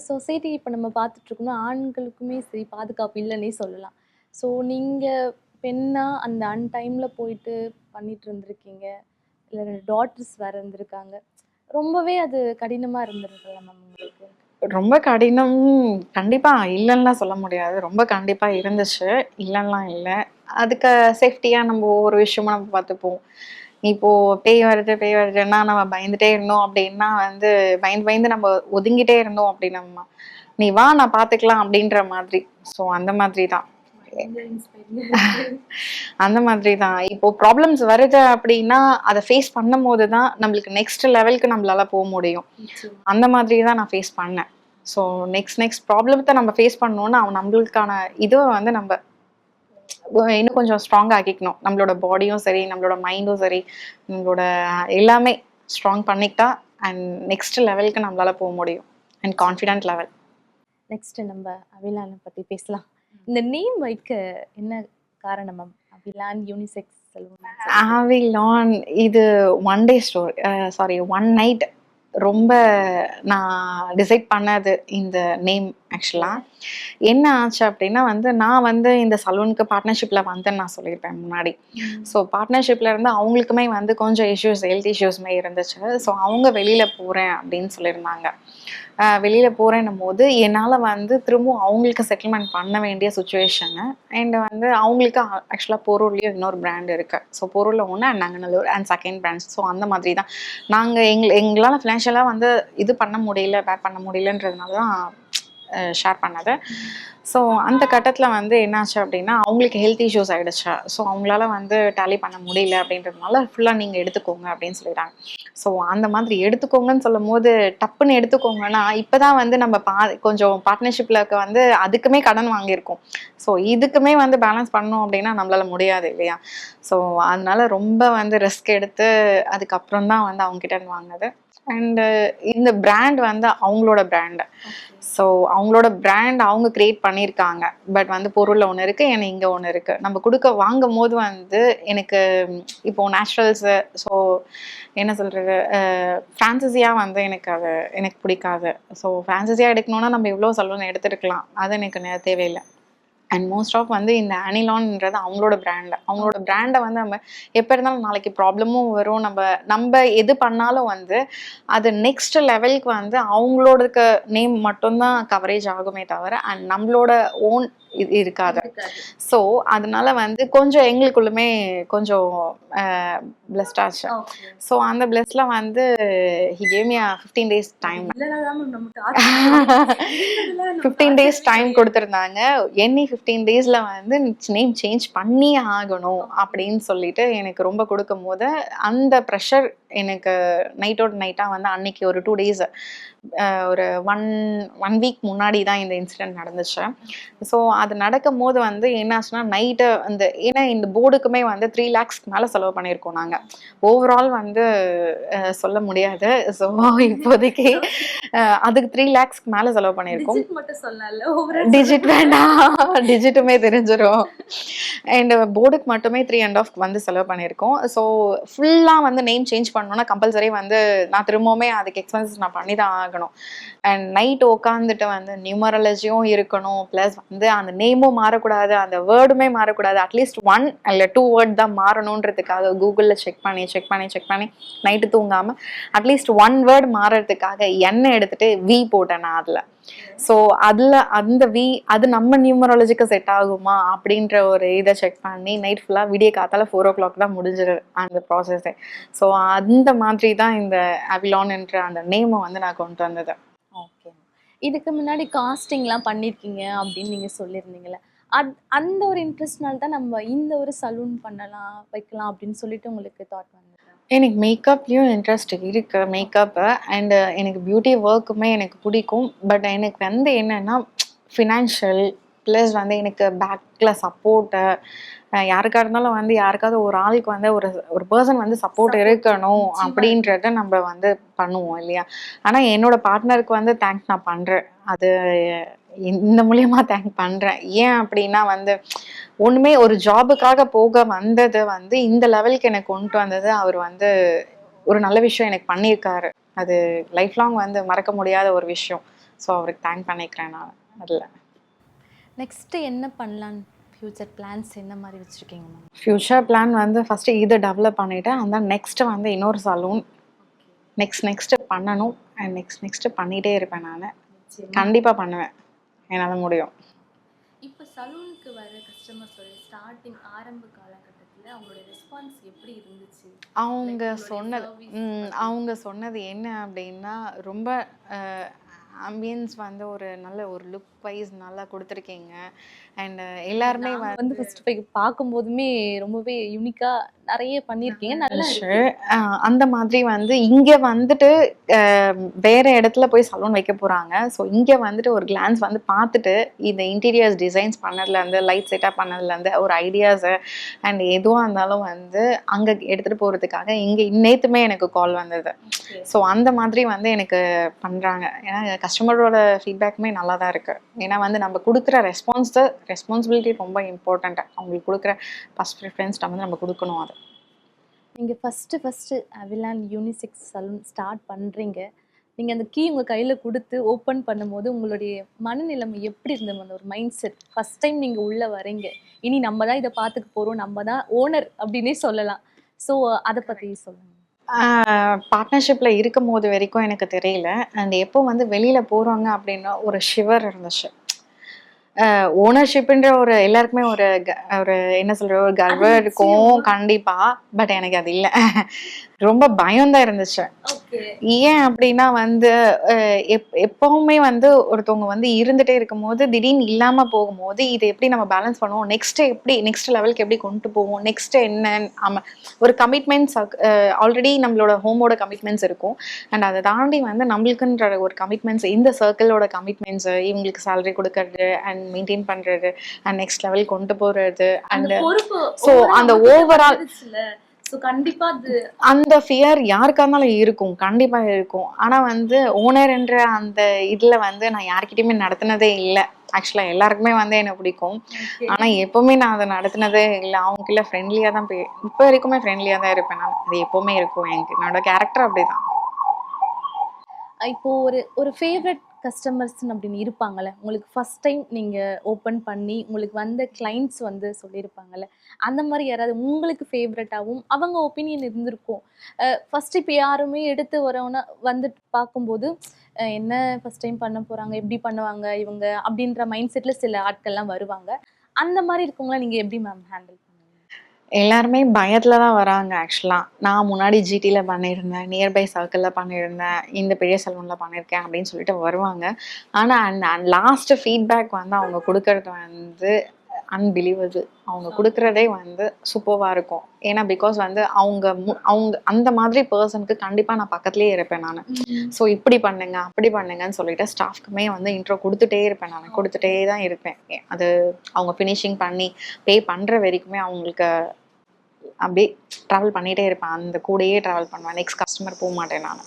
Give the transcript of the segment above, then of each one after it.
Society இப்ப நம்ம பார்த்துட்டு இருக்கோம்னா, ஆண்களுக்குமே சரி பாதுகாப்பு இல்லன்னே சொல்லலாம். ஸோ நீங்க பெண்ணா அந்த டைம்ல போயிட்டு பண்ணிட்டு இருந்திருக்கீங்க. இல்ல 2 டாட்டர்ஸ் வேற இருந்திருக்காங்க. ரொம்பவே அது கடினமா இருந்திருக்குல்ல மேம் உங்களுக்கு? ரொம்ப கடினம். கண்டிப்பா இல்லன்னுலாம் சொல்ல முடியாது. ரொம்ப கண்டிப்பா இருந்துச்சு. இல்லன்னுலாம் இல்ல. அதுக்கு சேஃப்டியா நம்ம ஒவ்வொரு விஷயமும் நம்ம பார்த்துப்போம். இப்போ பேய் வருதுன்னா நம்ம பயந்துட்டே இருந்தோம் அப்டின்னா வந்து பயந்து பயந்து நம்ம ஒதுங்கிட்டே இருந்தோம் அப்டின்னா, "நீ வா நான் பார்த்துக்கலாம்" அப்டின்ற மாதிரி. ஸோ அந்த மாதிரி தான். பயங்கர இன்ஸ்பைரிங்கா இருக்கு. அந்த மாதிரி தான். இப்போ ப்ராப்ளம்ஸ் வருது அப்டின்னா, அத ஃபேஸ் பண்ணும்போது தான் நம்மளுக்கு நெக்ஸ்ட் லெவலுக்கு நம்மளால முடியும். நிச்சயமா. அந்த மாதிரி தான் நான் ஃபேஸ் பண்ணேன். ஸோ நெக்ஸ்ட் ப்ராப்ளத்த நம்ம ஃபேஸ் பண்ணோம்னா, நம்மளுக்கான இதுவ வந்து நம்ப இன்னும் கொஞ்சம் ஸ்ட்ராங் ஆக்கிக்கணும். நம்மளோட பாடியும் சரி, நம்மளோட மைண்டும் சரி, நம்மளோட எல்லாமே ஸ்ட்ராங் பண்ணிக்கிட்டா அண்ட் நெக்ஸ்ட் லெவலுக்கு நம்மளால முடியும். And confident level. நெக்ஸ்ட் நம்ம அவிலான பத்தி பேசலாம். இந்த நேம் வைக்க என்ன காரணம் மேம்? அவிலான் யூனிசெக்ஸ் சலூன். ஆவிலான் இது one day story. Sorry, one night ரொம்ப நான் டிசைட் பண்ணது இந்த நேம் ஆக்சுவலா. என்ன ஆச்சு அப்படின்னா வந்து நான் வந்து இந்த சலூனுக்கு பார்ட்னர்ஷிப்ல வந்தேன்னு நான் சொல்லியிருப்பேன் முன்னாடி. ஸோ பார்ட்னர்ஷிப்ல இருந்து அவங்களுக்குமே வந்து கொஞ்சம் ஹெல்த் இஷ்யூஸ்மே இருந்துச்சு. ஸோ அவங்க வெளியில போறேன் அப்படின்னு சொல்லியிருந்தாங்க. வெளியில போறேன்னும் போது என்னால் வந்து திரும்பவும் அவங்களுக்கு செட்டில்மெண்ட் பண்ண வேண்டிய சுச்சுவேஷனு. அண்ட் வந்து அவங்களுக்கு ஆக்சுவலாக போரூர்லேயும் இன்னொரு பிராண்ட் இருக்கு. ஸோ போரூரில் ஒன்று and Nanganallur and second branch. So அந்த மாதிரி தான் நாங்கள் எங்களால் ஃபினான்ஷியலாக வந்து இது பண்ண முடியல, பேர் பண்ண முடியலன்றதுனால தான் ஷேர் பண்ணது. ஸோ அந்த கட்டத்தில் வந்து என்னாச்சு அப்படின்னா அவங்களுக்கு ஹெல்த் இஷ்யூஸ் ஆகிடுச்சு. ஸோ அவங்களால வந்து டேலி பண்ண முடியல அப்படின்றதுனால ஃபுல்லாக நீங்கள் எடுத்துக்கோங்க அப்படின்னு சொல்லிட்டாங்க. ஸோ அந்த மாதிரி எடுத்துக்கோங்கன்னு சொல்லும் போது டப்புன்னு எடுத்துக்கோங்கன்னா இப்போ தான் வந்து நம்ம கொஞ்சம் பார்ட்னர்ஷிப்பில் வந்து அதுக்குமே கடன் வாங்கியிருக்கோம். ஸோ இதுக்குமே வந்து பேலன்ஸ் பண்ணோம் அப்படின்னா நம்மளால முடியாது இல்லையா? ஸோ அதனால ரொம்ப வந்து ரிஸ்க் எடுத்து அதுக்கப்புறம் தான் வந்து அவங்ககிட்ட இருந்து வாங்கினது. அண்டு இந்த பிராண்ட் வந்து அவங்களோட பிராண்டு. ஸோ அவங்களோட பிராண்ட் அவங்க கிரியேட் பண்ணியிருக்காங்க. பட் வந்து பொருளில் ஒன்று இருக்குது, எனக்கு இங்கே ஒன்று இருக்குது. நம்ம வாங்கும் போது வந்து எனக்கு இப்போ நேச்சுரல்ஸு, ஸோ என்ன சொல்கிறது, ஃபேன்சஸியாக வந்து எனக்கு பிடிக்காது. ஸோ ஃபேன்சஸியாக எடுக்கணுன்னா நம்ம எவ்வளோ சலூன் எடுத்துருக்கலாம். அது எனக்கு தேவையில்லை. அண்ட் மோஸ்ட் ஆஃப் வந்து இந்த அனிலான்ன்றது அவங்களோட பிராண்ட். அவங்களோட பிராண்டை வந்து நம்ம எப்போ இருந்தாலும் நாளைக்கு ப்ராப்ளமும் வரும். நம்ம எது பண்ணாலும் வந்து அது நெக்ஸ்ட் லெவலுக்கு வந்து அவங்களோட நேம் மட்டும்தான் கவரேஜ் ஆகுமே தவிர அண்ட் நம்மளோட ஓன் இது இருக்காது. ஸோ அதனால வந்து கொஞ்சம் எங்களுக்குள்ளுமே கொஞ்சம் பிளஸ்ட் ஆச்சு. ஸோ அந்த பிளஸ்ல வந்து he gave me 15 days time. 15 days time கொடுத்துருந்தாங்க. எனி 15 daysல வந்து நேம் சேஞ்ச் பண்ணி ஆகணும் அப்படின்னு சொல்லிட்டு எனக்கு ரொம்ப கொடுக்கும் போது அந்த ப்ரெஷர் எனக்கு நைட்டோட நைட்டாக வந்து அன்னைக்கு ஒரு 2 days ஒரு ஒன் வீக் முன்னாடி தான் இந்த இன்சிடென்ட் நடந்துச்சு. ஸோ அது நடக்கும் போது வந்து என்னாச்சுன்னா நைட்டு ஏன்னா இந்த போர்டுக்குமே வந்து 3 lakhs மேலே செலவு பண்ணியிருக்கோம் நாங்கள். ஓவரால் வந்து சொல்ல முடியாது. ஸோ இப்போதைக்கு அதுக்கு 3 lakhs மேலே செலவு பண்ணியிருக்கோம். டிஜிட் வேண்டாம், டிஜிட்டுமே தெரிஞ்சிடும். அண்ட் போர்டுக்கு மட்டுமே 3.5 வந்து செலவு பண்ணியிருக்கோம். ஸோ ஃபுல்லாக வந்து நேம் சேஞ்ச் பண்ணோன்னா கம்பல்சரி வந்து நான் திரும்பவுமே அதுக்கு எக்ஸ்பென்சஸ் நான் பண்ணி தான் ஆகணும். அண்ட் நைட் உட்காந்துட்டு வந்து நியூமராலஜியும் இருக்கணும், ப்ளஸ் வந்து அந்த நேமும் மாறக்கூடாது, அந்த வேர்டுமே மாறக்கூடாது. அட்லீஸ்ட் 1 இல்லை 2 வேர்ட் தான் மாறணுன்றதுக்காக கூகுளில் செக் பண்ணி நைட்டு தூங்காமல் அட்லீஸ்ட் 1 வேர்டு மாறுறதுக்காக எண்ணெய் எடுத்துட்டு வி போட்டேன் நான் அதில். ஸோ அதில் அந்த அது நம்ம நியூமராலஜிக்கு செட் ஆகுமா அப்படின்ற ஒரு இதை செக் பண்ணி நைட் ஃபுல்லாக விடிய காத்தால 4 o'clock தான் முடிஞ்சிரு அந்த ப்ராசஸே. ஸோ அந்த மாதிரி தான் இந்த அவிலான் என்ற அந்த நேமை வந்து நான் கொண்டு வந்தது. ஓகே. இதுக்கு முன்னாடி காஸ்டிங்லாம் பண்ணியிருக்கீங்க அப்படின்னு நீங்கள் சொல்லியிருந்தீங்களே, அந்த ஒரு இன்ட்ரெஸ்ட்னால தான் நம்ம இந்த ஒரு சலூன் பண்ணலாம் வைக்கலாம் அப்படின்னு சொல்லிட்டு உங்களுக்கு தாட் வந்தது? எனக்கு மேக்கப்லேயும் இன்ட்ரெஸ்ட் இருக்குது, மேக்கப்பு அண்டு எனக்கு பியூட்டி ஒர்க்குமே எனக்கு பிடிக்கும். பட் எனக்கு வந்து என்னென்னா ஃபினான்ஷியல் ப்ளஸ் வந்து எனக்கு பேக்கில் சப்போர்ட்டு, யாருக்காக இருந்தாலும் வந்து யாருக்காவது ஒரு ஆளுக்கு வந்து ஒரு பர்சன் வந்து சப்போர்ட் இருக்கணும் அப்படின்றத நம்ம வந்து பண்ணுவோம் இல்லையா? ஆனால் என்னோட பார்ட்னருக்கு வந்து தேங்க்ஸ் நான் பண்ணுறேன். அது இந்த மூலியமாக தேங்க் பண்ணுறேன். ஏன் அப்படின்னா வந்து ஒன்றுமே ஒரு ஜாபுக்காக போக வந்தது வந்து இந்த லெவலுக்கு எனக்கு கொண்டு வந்தது அவர் வந்து ஒரு நல்ல விஷயம் எனக்கு பண்ணியிருக்காரு. அது லைஃப் லாங் வந்து மறக்க முடியாத ஒரு விஷயம். ஸோ அவருக்கு தேங்க் பண்ணிக்கிறேன் நான் அதில். நெக்ஸ்ட்டு என்ன பண்ணலான்னு ஃப்யூச்சர் பிளான்ஸ் என்ன மாதிரி வச்சுருக்கீங்க மேம்? ஃப்யூச்சர் பிளான் வந்து ஃபஸ்ட்டு இதை டெவலப் பண்ணிவிட்டு அந்த நெக்ஸ்ட்டு வந்து இன்னொரு சலூன் நெக்ஸ்ட்டு பண்ணணும். அண்ட் நெக்ஸ்ட்டு பண்ணிகிட்டே இருப்பேன் நான். கண்டிப்பாக பண்ணுவேன், என்னால் முடியும். இப்போ சலூனுக்கு வர கஸ்டமர்ஸோட ஸ்டார்டிங் ஆரம்ப காலகட்டத்தில் அவங்களோட ரெஸ்பான்ஸ் எப்படி இருந்துச்சு? அவங்க சொன்னது என்ன அப்படின்னா, ரொம்ப ஆம்பியன்ஸ் வந்து ஒரு நல்ல ஒரு லுக் வைஸ் நல்லா கொடுத்துருக்கீங்க. அண்ட் எல்லாருமே வந்து ஃபர்ஸ்ட் போய் பார்க்கும்போதுமே ரொம்பவே யூனிக்காக நிறைய பண்ணியிருக்கீங்க. நல்லா அந்த மாதிரி வந்து இங்கே வந்துட்டு வேற இடத்துல போய் சலூன் வைக்க போகிறாங்க. ஸோ இங்கே வந்துட்டு ஒரு கிளான்ஸ் வந்து பார்த்துட்டு இந்த இன்டீரியர்ஸ் டிசைன்ஸ் பண்ணதுலேருந்து லைட் செட்டப் பண்ணதுலேருந்து ஒரு ஐடியாஸு அண்ட் எதுவாக இருந்தாலும் வந்து அங்கே எடுத்துகிட்டு போகிறதுக்காக இங்கே நேற்றுமே எனக்கு கால் வந்தது. ஸோ அந்த மாதிரி வந்து எனக்கு பண்ணுறாங்க. ஏன்னா கஸ்டமரோட ஃபீட்பேக்குமே நல்லா தான் இருக்குது. ஏன்னா வந்து நம்ம கொடுக்குற ரெஸ்பான்சிபிலிட்டி ரொம்ப இம்பார்ட்டண்ட்டு. அவங்களுக்கு கொடுக்குற ஃபஸ்ட் ப்ரிஃபரன்ஸ் வந்து நம்ம கொடுக்கணும். அது நீங்கள் ஃபஸ்ட்டு அவிலான் யூனிசெக்ஸ் சலூன் ஸ்டார்ட் பண்ணுறீங்க. நீங்கள் அந்த கீ உங்கள் கையில் கொடுத்து ஓப்பன் பண்ணும்போது உங்களுடைய மனநிலைமை எப்படி இருந்தது? அந்த ஒரு மைண்ட் செட் ஃபஸ்ட் டைம் நீங்கள் உள்ளே வரீங்க, இனி நம்ம தான் இதை பார்த்துக்க போகிறோம், நம்ம தான் ஓனர் அப்படின்னே சொல்லலாம். ஸோ அதை பற்றி சொல்லுங்கள். பார்ட்னர்ஷிப்பில் இருக்கும் போது வரைக்கும் எனக்கு தெரியல. அண்ட் எப்போ வந்து வெளியில் போகிறாங்க அப்படின்னா ஒரு ஷிவர் இருந்துச்சு. ஓனர்ஷிப்ன்ற ஒரு எல்லாருக்குமே ஒரு ஒரு என்ன சொல்ற ஒரு கர்வம் இருக்கும் கண்டிப்பாக. பட் எனக்கு அது இல்லை. ரொம்ப பயம்தான் இருந்துச்சு. ஏன் அப்படின்னா வந்து எப்பவுமே வந்து ஒருத்தவங்க வந்து இருந்துகிட்டே இருக்கும் போது திடீர்னு இல்லாமல் போகும்போது இதை எப்படி நம்ம பேலன்ஸ் பண்ணுவோம், நெக்ஸ்ட் லெவலுக்கு எப்படி கொண்டு போவோம், நெக்ஸ்ட் என்ன ஒரு கமிட்மெண்ட்ஸ் ஆல்ரெடி நம்மளோட ஹோமோட கமிட்மெண்ட்ஸ் இருக்கும். அண்ட் அதை தாண்டி வந்து நம்மளுக்குன்ற ஒரு கமிட்மெண்ட்ஸ், இந்த சர்க்கிளோட கமிட்மெண்ட்ஸ், இவங்களுக்கு சேலரி கொடுக்கறது அண்ட் மெயின்டைன் பண்ணுறது அண்ட் நெக்ஸ்ட் லெவல் கொண்டு போகிறது. அண்ட் ஸோ அந்த ஓவரால் கண்டிப்பா அந்த ஃபியர் யாருக்கா இருந்தாலும் இருக்கும், கண்டிப்பா இருக்கும். ஆனா வந்து ஓனர் என்ற அந்த இதுல வந்து நான் யார்கிட்டயுமே நடத்தினதே இல்லை. ஆக்சுவலா எல்லாருக்குமே வந்து என்ன பிடிக்கும். ஆனா எப்பவுமே நான் அதை நடத்தினதே இல்லை. அவங்க கீழே ஃப்ரெண்ட்லியா தான் இப்போ வரைக்குமே ஃப்ரெண்ட்லியா தான் இருப்பேன் நான். அது எப்பவுமே இருக்கும். என்னோட கேரக்டர் அப்படிதான். இப்போ ஒரு ஃபேவரட் கஸ்டமர்ஸ்ன்னு அப்படின்னு இருப்பாங்கல்ல, உங்களுக்கு ஃபர்ஸ்ட் டைம் நீங்கள் ஓப்பன் பண்ணி உங்களுக்கு வந்த கிளைண்ட்ஸ் வந்து சொல்லியிருப்பாங்கல்ல, அந்த மாதிரி யாராவது உங்களுக்கு ஃபேவரட்டாகவும் அவங்க ஒப்பீனியன் இருந்திருக்கும். ஃபஸ்ட்டு இப்போ யாருமே எடுத்து வரவனா வந்துட்டு பார்க்கும்போது என்ன ஃபஸ்ட் டைம் பண்ண போகிறாங்க, எப்படி பண்ணுவாங்க இவங்க அப்படின்ற மைண்ட் செட்டில் சில ஆட்கள்லாம் வருவாங்க. அந்த மாதிரி இருக்கவங்களாம் நீங்கள் எப்படி மேம் ஹேண்டில் பண்ணுவீங்க? எல்லாருமே பயத்துல தான் வராங்க. ஆக்சுவலாக நான் முன்னாடி ஜிடியில் பண்ணியிருந்தேன், நியர்பை சர்க்கிளில் பண்ணியிருந்தேன், இந்த பெரிய சலூனில் பண்ணியிருக்கேன் அப்படின்னு சொல்லிட்டு வருவாங்க. ஆனால் அந்த லாஸ்ட் ஃபீட்பேக் வந்து அவங்க கொடுக்கறது வந்து அன்பிலீவபிள். அவங்க கொடுக்குறதே வந்து சூப்பராக இருக்கும். ஏன்னா பிகாஸ் வந்து அவங்க அந்த மாதிரி பர்சனுக்கு கண்டிப்பாக நான் பக்கத்துலேயே இருப்பேன் நான். ஸோ இப்படி பண்ணுங்க அப்படி பண்ணுங்கன்னு சொல்லிட்டு ஸ்டாஃப்க்குமே வந்து இன்ட்ரோ கொடுத்துட்டே இருப்பேன். நான் கொடுத்துட்டே தான் இருப்பேன். அது அவங்க ஃபினிஷிங் பண்ணி பே பண்ணுற வரைக்குமே அவங்களுக்கு அப்படியே ட்ராவல் பண்ணிகிட்டே இருப்பேன். அந்த கூடையே ட்ராவல் பண்ணுவேன். நெக்ஸ்ட் கஸ்டமர் போக மாட்டேன் நான்.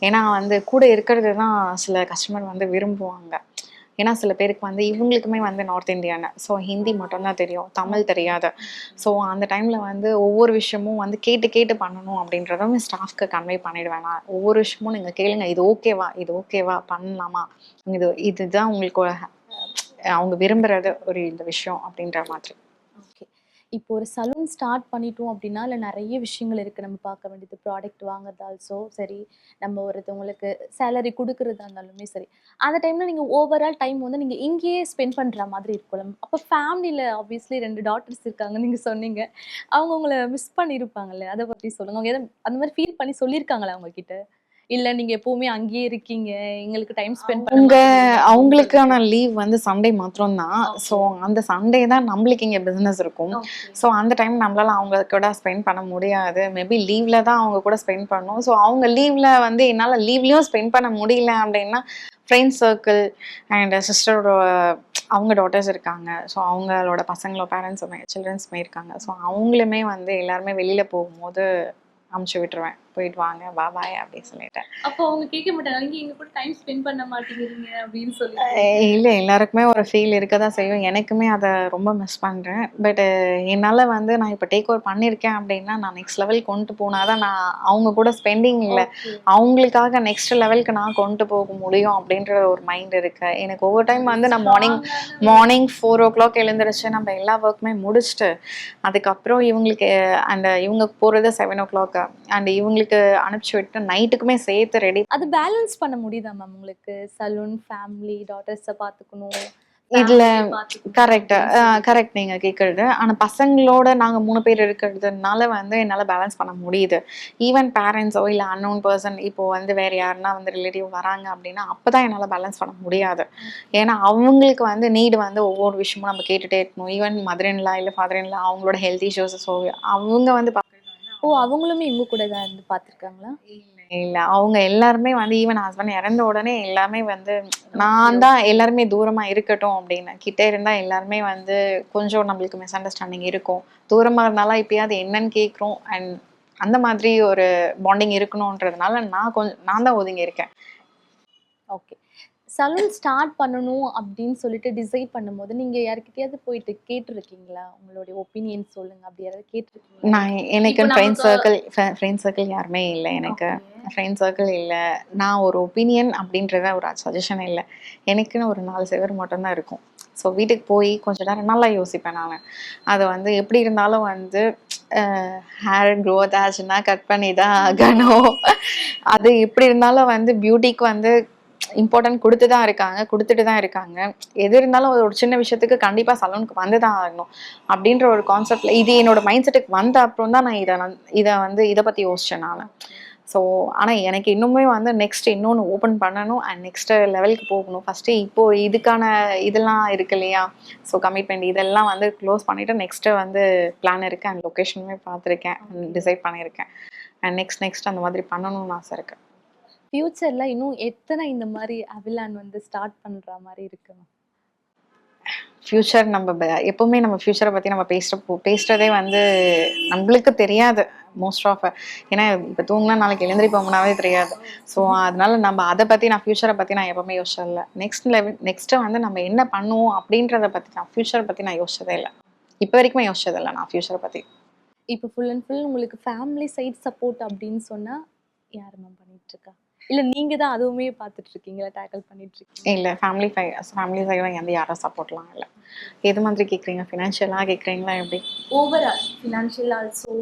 ஏன்னா வந்து கூட இருக்கிறது தான் சில கஸ்டமர் வந்து விரும்புவாங்க. ஏன்னா சில பேருக்கு வந்து இவங்களுக்குமே வந்து நார்த் இந்தியான்னு, ஸோ ஹிந்தி மட்டும்தான் தெரியும், தமிழ் தெரியாது. ஸோ அந்த டைமில் வந்து ஒவ்வொரு விஷயமும் வந்து கேட்டு பண்ணணும் அப்படின்றதும் ஸ்டாஃப்க்கு கன்வே பண்ணிடுவேன் நான். ஒவ்வொரு விஷயமும் நீங்கள் கேளுங்க, இது ஓகேவா பண்ணலாமா, இதுதான் உங்களுக்கு அவங்க விரும்புகிறது ஒரு இந்த விஷயம் அப்படின்ற மாதிரி. ஓகே, இப்போ ஒரு சலூன் ஸ்டார்ட் பண்ணிட்டோம் அப்படின்னா இல்லை நிறைய விஷயங்கள் இருக்குது நம்ம பார்க்க வேண்டியது. ப்ராடக்ட் வாங்குறதால்சோ சரி, நம்ம ஒருத்தவங்களுக்கு சேலரி கொடுக்குறதா இருந்தாலுமே சரி, அந்த டைமில் நீங்கள் ஓவரால் டைம் வந்து நீங்கள் இங்கேயே ஸ்பெண்ட் பண்ணுற மாதிரி இருக்கும். அப்போ ஃபேமிலியில் ஆப்வியஸ்லி 2 டாட்டர்ஸ் இருக்காங்க நீங்கள் சொன்னீங்க. அவங்க உங்களை மிஸ் பண்ணியிருப்பாங்கல்ல, அதை பற்றி சொல்லுங்கள். அவங்க எதாவது அந்த மாதிரி ஃபீல் பண்ணி சொல்லியிருக்காங்களா அவங்கக்கிட்ட? இல்லை நீங்கள் எப்போவுமே அங்கேயே இருக்கீங்க, எங்களுக்கு டைம் ஸ்பெண்ட் பண்ண அவங்களுக்கான லீவ் வந்து சண்டே மாத்திரம்தான். ஸோ அந்த சண்டே தான் நம்மளுக்கு இங்கே பிஸ்னஸ் இருக்கும். ஸோ அந்த டைம் நம்மளால அவங்க கூட ஸ்பெண்ட் பண்ண முடியாது. மேபி லீவ்ல தான் அவங்க கூட ஸ்பெண்ட் பண்ணணும். ஸோ அவங்க லீவ்ல வந்து என்னால் லீவ்லேயும் ஸ்பெண்ட் பண்ண முடியல அப்படின்னா ஃப்ரெண்ட்ஸ் சர்க்கிள் அண்ட் சிஸ்டரோட அவங்க டாட்டர்ஸ் இருக்காங்க. ஸோ அவங்களோட பசங்களோட பேரண்ட்ஸுமே சில்ட்ரன்ஸுமே இருக்காங்க. ஸோ அவங்களுமே வந்து எல்லாருமே வெளியில் போகும்போது அமுச்சு விட்டுருவேன். போயிட்டு வாங்க பாய் அப்படின்னு சொல்லிட்டேன். அப்போ அவங்க கேட்க மாட்டாங்க, நீங்க எங்க கூட டைம் ஸ்பெண்ட் பண்ண மாட்டேங்கிறீங்க அப்படின்னு சொல்லி? இல்ல எல்லாருக்குமே ஒரு ஃபீல் இருக்க தான் செய்யும். எனக்குமே அத ரொம்ப மிஸ் பண்றேன். பட் என்னால வந்து நான் இப்ப டேக் ஓவர் பண்ணியிருக்கேன் அப்படின்னா, நான் நெக்ஸ்ட் லெவல் கொண்டு போனா தான் நான் அவங்க கூட ஸ்பெண்டிங்ல ஓகே. அவங்களுக்காக நெக்ஸ்ட் லெவலுக்கு நான் கொண்டு போக முடியும் அப்படின்ற ஒரு மைண்ட் இருக்கு. எனக்கு ஒவ்வொரு டைம் வந்து நான் மார்னிங் 4:00 எழுந்திருச்சு நம்ம எல்லா ஒர்க்குமே முடிச்சுட்டு, அதுக்கப்புறம் இவங்களுக்கு இவங்க போறது 7:00 அண்ட் இவங்களுக்கு அனுப்பிச்சு விட்டு நைட்டுக்குமே சேர்த்து ரெடி. அது பேலன்ஸ் பண்ண முடியுதா மேம் உங்களுக்கு? சலூன், ஃபேமிலி, டாட்டர்ஸ பார்த்துக்கணும், இதுல ஃபேமிலிய பார்த்துக்கணும் கரெக்ட் அப்படின்னு சொல்லிட்டு. கரெக்ட் நீங்க கேட்கறது. ஆனா பசங்களோட நாங்க 3 பேர் இருக்கிறதுனால வந்து என்னால பேலன்ஸ் பண்ண முடியுது. ஈவன் பேரண்ட்ஸோ இல்ல அன்னோன் பர்சன் இப்போ வந்து வேற யாருன்னா வந்து ரிலேட்டிவ் வராங்க அப்படின்னா அப்பதான் என்னால பேலன்ஸ் பண்ண முடியாது. ஏன்னா அவங்களுக்கு வந்து நீடு வந்து ஒவ்வொரு விஷயமும் நம்ம கேட்டுட்டே இருக்கணும். ஈவன் மதர் இன் லா இல்ல ஃபாதர் இன் லா அவங்களோட ஹெல்த் இஷ்யூஸ் ஸோ அவங்க வந்து ஓ! அவங்களுமே உங்க கூட தான் இருந்து பார்த்துருக்காங்களா? இல்ல அவங்க எல்லாருமே வந்து ஈவன் ஹஸ்பண்ட் இறந்த உடனே எல்லாமே வந்து நான் தான் எல்லாருமே தூரமா இருக்கட்டும் அப்படின்னு. கிட்ட இருந்தா எல்லாருமே வந்து கொஞ்சம் நம்மளுக்கு மிஸ் அண்டர்ஸ்டாண்டிங் இருக்கும். தூரமா இருந்தாலும் இப்பயாவது என்னன்னு கேட்குறோம் அண்ட் அந்த மாதிரி ஒரு பாண்டிங் இருக்கணுன்றதுனால நான் தான் ஒதுங்கி இருக்கேன். ஓகே. சலூன் ஸ்டார்ட் பண்ணணும் அப்படின்னு சொல்லிட்டு டிசைட் பண்ணும்போது, நீங்க யார்கிட்டயாவது போயிட்டு கேட்டுருக்கீங்களா? உங்களுடைய ஒப்பீனியன் சொல்லுங்க. அப்படி யாராவது கேட்டுருக்கீங்களா? நான் எனக்கு இப்போ ஃப்ரெண்ட் சர்க்கிள் யாருமே இல்ல எனக்கு. ஓகே. ஃப்ரெண்ட் சர்க்கிள் இல்ல. நான் ஒரு ஒப்பீனியன் அப்படின்றத ஒரு சஜஷன் இல்ல. எனக்குன்னு ஒரு 4 செவுரு மட்டும் தான் இருக்கும். ஸோ வீட்டுக்கு போய் கொஞ்ச நேரம் நல்லா யோசிப்பேன் நானு. அது வந்து எப்படி இருந்தாலும் வந்து ஹேர் க்ரோத் ஆச்சுன்னா கட் பண்ணி தான் ஆகணும். அது எப்படி இருந்தாலும் வந்து பியூட்டிக்கு வந்து இம்பார்ட்டன்ட் குடுத்துட்டு தான் இருக்காங்க. எது இருந்தாலும் ஒரு சின்ன விஷயத்துக்கு கண்டிப்பா சலூனுக்கு வந்து தான் ஆகணும். அப்படின்ற ஒரு கான்செப்ட்ல இது என்னோட மைண்ட் செட்டுக்கு வந்த அப்புறம் தான் நான் இத பத்தி யோசிச்சேன் நானு. ஸோ ஆனா எனக்கு இன்னுமே வந்து நெக்ஸ்ட் இன்னொன்னு ஓப்பன் பண்ணணும் அண்ட் நெக்ஸ்ட் லெவலுக்கு போகணும். ஃபர்ஸ்ட்டு இப்போ இதுக்கான இதெல்லாம் இருக்கு இல்லையா? ஸோ கமிட்மெண்ட் இதெல்லாம் வந்து க்ளோஸ் பண்ணிட்டு நெக்ஸ்ட் வந்து பிளான் இருக்கு அண்ட் லொகேஷனுமே பார்த்துருக்கேன். டிசைட் பண்ணியிருக்கேன். அண்ட் நெக்ஸ்ட் அந்த மாதிரி பண்ணணும்னு ஆசை இருக்கு. ஃபியூச்சர்ல இன்னும் எத்தனை இந்த மாரி அவிலான் வந்து ஸ்டார்ட் பண்ற மாரி இருக்கு மேம்? ஃப்யூச்சர் எப்பவுமே நம்ம ஃப்யூச்சரை பற்றி நம்ம பேசுகிறதே வந்து நம்மளுக்கு தெரியாது மோஸ்ட் ஆஃப். ஏன்னா இப்போ தூங்கினா நாளைக்கு எழுந்திரிப்போம்னாவே தெரியாது. ஸோ அதனால நான் ஃப்யூச்சரை பற்றி நான் எப்பவுமே யோசிச்சதில்ல. நெக்ஸ்ட்டு வந்து நம்ம என்ன பண்ணுவோம் அப்படின்றத பற்றி ஃப்யூச்சரை பற்றி நான் யோசிச்சதே இல்லை. இப்போ வரைக்குமே யோசிச்சதில்லை நான் ஃப்யூச்சரை பற்றி. இப்போ ஃபுல் அண்ட் ஃபுல் உங்களுக்கு ஃபேமிலி சைட் சப்போர்ட் அப்படின்னு சொன்னா, யாரு மேம் பண்ணிட்டுருக்கா? இல்ல நீங்க தான் அதுவுமே பார்த்துட்டு இருக்கீங்களா? டேக்கிள் பண்ணிட்டு இருக்கீங்களா? இல்லை ஃபேமிலி சைடில் எந்த யாரும் சப்போர்ட்லாம் இல்லை. எது மாதிரி கேட்குறீங்க? ஃபினான்ஷியலாக கேட்குறீங்களா எப்படி? ஓவரால் ஃபினான்ஷியல் ஆல்சோ,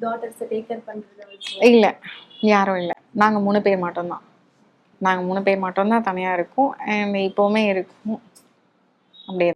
டாட்டர்ஸை டேக் கேர் பண்றது ஆல்சோ. இல்லை யாரும் இல்லை. நாங்கள் 3 பேர் மட்டும்தான். நாங்கள் 3 பேர் மட்டும்தான் தனியாக இருக்கோம் அண்ட் இப்போவுமே இருக்கும். அப்படியே